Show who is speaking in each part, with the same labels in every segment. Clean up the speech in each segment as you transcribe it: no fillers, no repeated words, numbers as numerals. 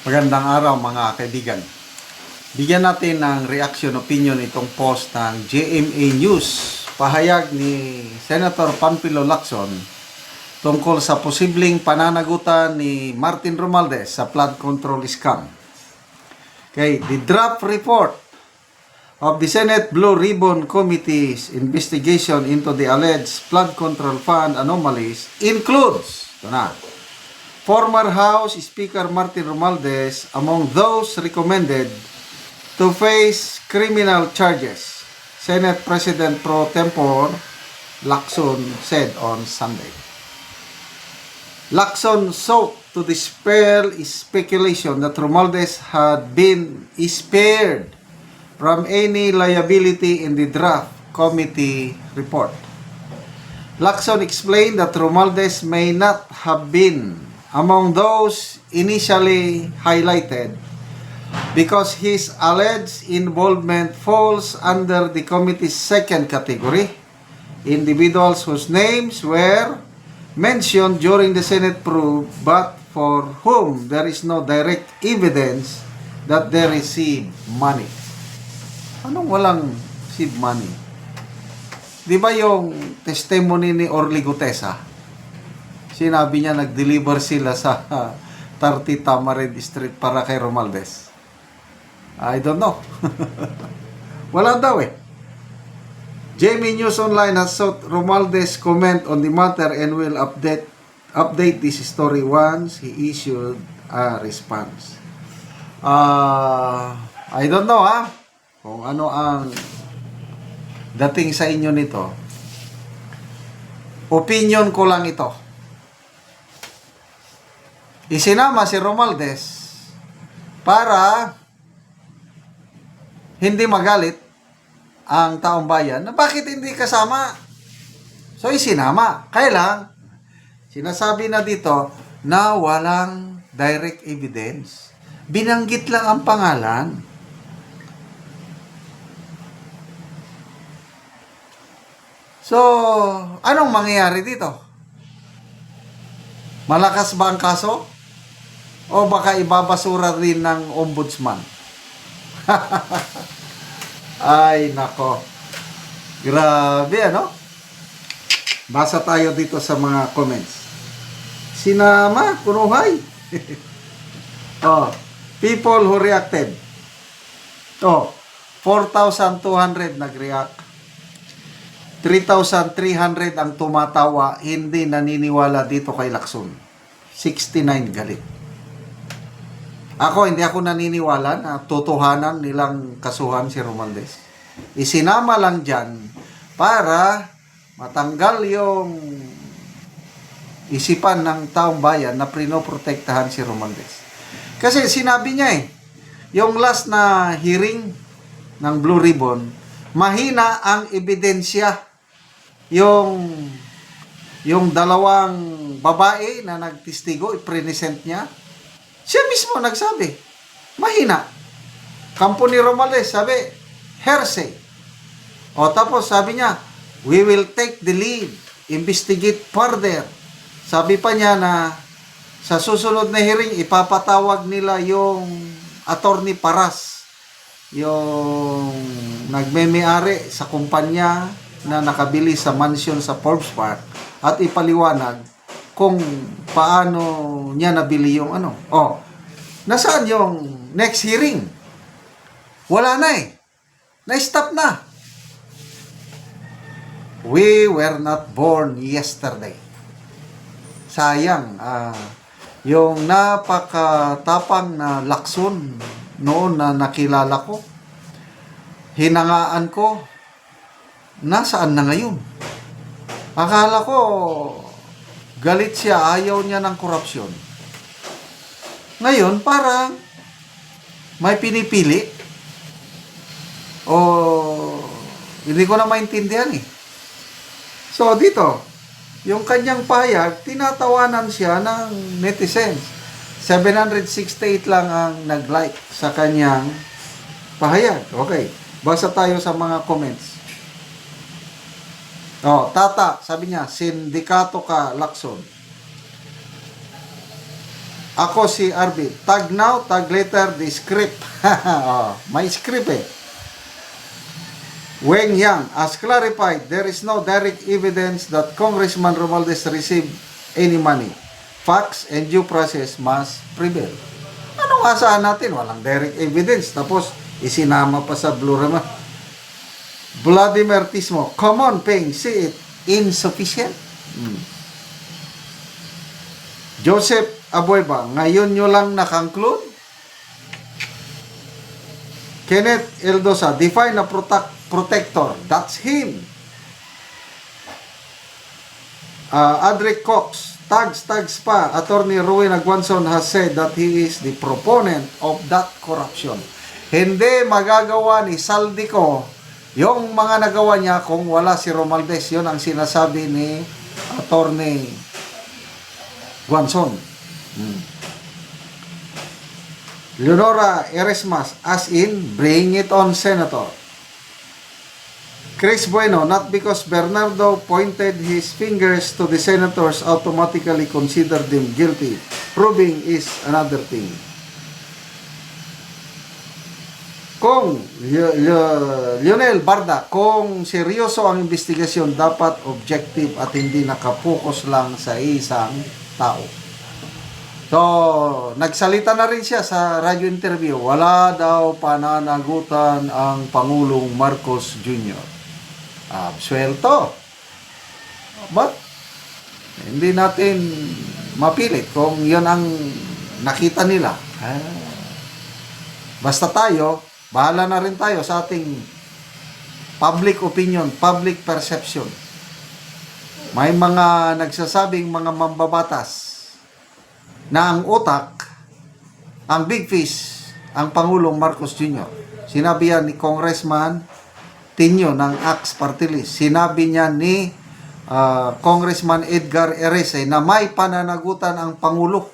Speaker 1: Magandang araw mga kaibigan. Bigyan natin ng reaction opinion itong post ng GMA News. Pahayag ni Senator Panfilo Lacson tungkol sa posibleng pananagutan ni Martin Romualdez sa flood control scam. Okay, the draft report of the Senate Blue Ribbon Committee's investigation into the alleged flood control fund anomalies includes, former House Speaker Martin Romualdez among those recommended to face criminal charges, Senate President Pro Tempore Lacson said on Sunday. Lacson sought to dispel speculation that Romualdez had been spared from any liability in the draft committee report. Lacson explained that Romualdez may not have been among those initially highlighted because his alleged involvement falls under the committee's second category, individuals whose names were mentioned during the Senate probe but for whom there is no direct evidence that they received money. Anong walang receive money? Di ba yung testimony ni Orly Gutesa? Sinabi niya nag-deliver sila sa 30 Tamarind Street para kay Romualdez. I don't know. Wala daw eh. Jamie News Online has sought Romualdez comment on the matter and will update this story once he issued a response. I don't know kung ano ang dating sa inyo nito. Opinion ko lang ito. Isinama si Romualdez para hindi magalit ang taong bayan na bakit hindi kasama. So isinama. Kaya lang, sinasabi na dito na walang direct evidence. Binanggit lang ang pangalan. So, anong mangyayari dito? Malakas ba ang kaso? O baka ibabasura rin ng ombudsman? Ay, nako. Grabe, ano? Basa tayo dito sa mga comments. Sinama, kunuhay. People who reacted. 4,200 nag-react. 3,300 ang tumatawa, hindi naniniwala dito kay Lacson. 69 galit. Hindi ako naniniwala na totohanan nilang kasuhan si Romualdez. Isinama lang dyan para matanggal yung isipan ng taong bayan na prinoprotektahan si Romualdez. Kasi sinabi niya yung last na hearing ng Blue Ribbon, mahina ang ebidensya. Yung dalawang babae na nagtistigo, i-present niya, siya mismo nagsabi, mahina. Kampo ni Romualdez, sabi, hearsay. Tapos sabi niya, we will take the lead, investigate further. Sabi pa niya na sa susunod na hearing, ipapatawag nila yung attorney Paras, yung nagmeme-ari sa kumpanya na nakabili sa mansion sa Forbes Park, at ipaliwanag kung paano niya nabili yung nasaan yung next hearing? Wala na na-stop na. We were not born yesterday. Sayang, yung napakatapang na Lacson noon na nakilala ko, hinangaan ko, nasaan na ngayon? Akala ko galit siya, ayaw niya ng korupsyon. Ngayon, parang may pinipili. Hindi ko na maintindihan So, dito, yung kanyang pahayag, tinatawanan siya ng netizens. 768 lang ang nag-like sa kanyang pahayag. Okay, basa tayo sa mga comments. Tata, sabi niya, sindikato ka, Lacson. Ako si Arby. Tag now, tag later, the script. Oh, may script eh. Weng Yang, as clarified, there is no direct evidence that Congressman Romualdez received any money. Facts and due process must prevail. Anong asahan natin? Walang direct evidence. Tapos, isinama pa sa Blue Rama. Vladimir Tismo, come on, Peng, see it insufficient. Joseph Abueva, ngayon nyo lang nakangklude? Kenneth Eldosa, define a protector. That's him. Adric Cox, tags pa. Attorney Ruin Aguanson has said that he is the proponent of that corruption. Hindi magagawa ni Saldico yung mga nagawa niya kung wala si Romualdez. Yun ang sinasabi ni Attorney Guanzon. Leonora Eresmas, as in, bring it on, Senator. Chris Bueno, not because Bernardo pointed his fingers to the senators automatically consider them guilty. Proving is another thing. Kung Lionel Barda, kung seryoso ang investigasyon, dapat objective at hindi nakapokus lang sa isang tao. So, nagsalita na rin siya sa radio interview. Wala daw pananagutan ang Pangulong Marcos Jr. Absuelto. But, hindi natin mapilit kung yun ang nakita nila. Basta tayo, bahala na rin tayo sa ating public opinion, public perception. May mga nagsasabing mga mambabatas na ang utak, ang big fish, ang Pangulong Marcos Jr. Sinabi yan ni Congressman Tinio ng Axe Party List. Sinabi niya ni Congressman Edgar Erese na may pananagutan ang Pangulo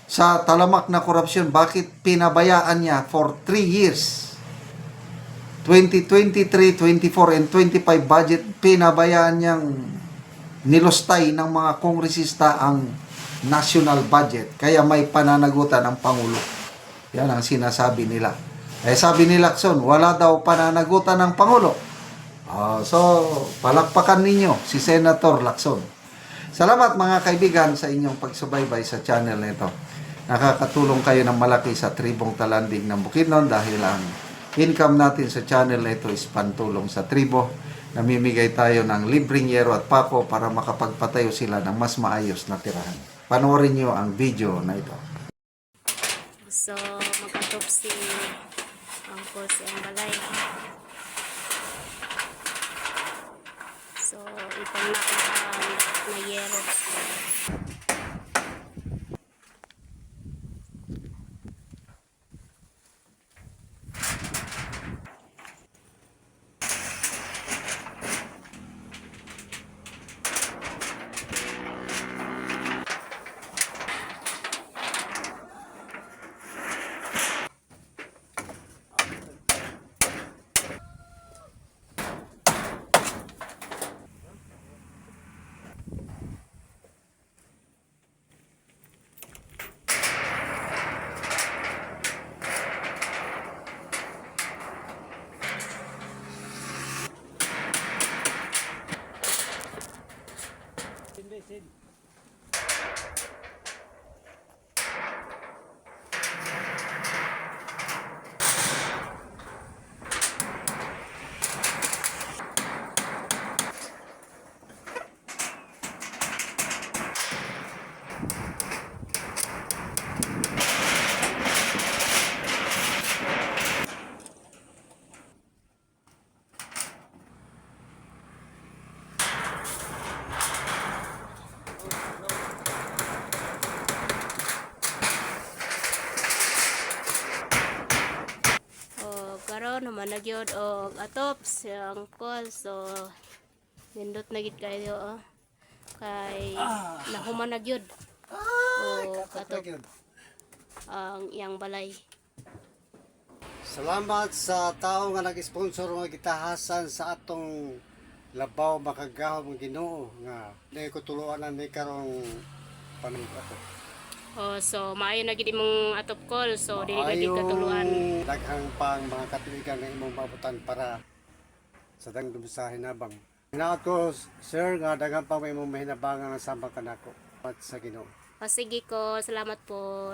Speaker 1: sa talamak na korupsyon. Bakit pinabayaan niya for 3 years? 2023, 24, and 25 budget, pinabayaan niyang nilustay ng mga kongresista ang national budget. Kaya may pananagutan ang Pangulo. Yan ang sinasabi nila. Sabi ni Lacson, wala daw pananagutan ng Pangulo. So, palakpakan ninyo si Senator Lacson. Salamat mga kaibigan sa inyong pagsubaybay sa channel nito. Nakakatulong kayo ng malaki sa tribong Talanding ng Bukidnon dahil ang income natin sa channel nito is pantulong sa tribo. Namimigay tayo ng libreng yero at pako para makapagpatayo sila ng mas maayos na tirahan. Panoorin nyo ang video na ito.
Speaker 2: So, mag-autopsy ang cause ang balay. So, ipanak na yero. Karon naman nagyod og atops ang call, so nindot na gid kayo kay nahuman nagyod o atop ang iyang balay.
Speaker 3: Salamat sa tao nga nag-sponsor nga gitahasan sa atong labaw makagahom ng Ginoo nga nay ko tuluan na ni karong paningko ato.
Speaker 2: Oh, so maayo na gid imong atop call. So dili na gid katuluan.
Speaker 3: Daghang pang mga katuigan na imong mabutan para sa dangdum sa hinabang. Hinaot ko, sir, nga daghang pang may imong mahinabangan ang sambang kanako at sa Ginoo.
Speaker 2: O sige ko, salamat po.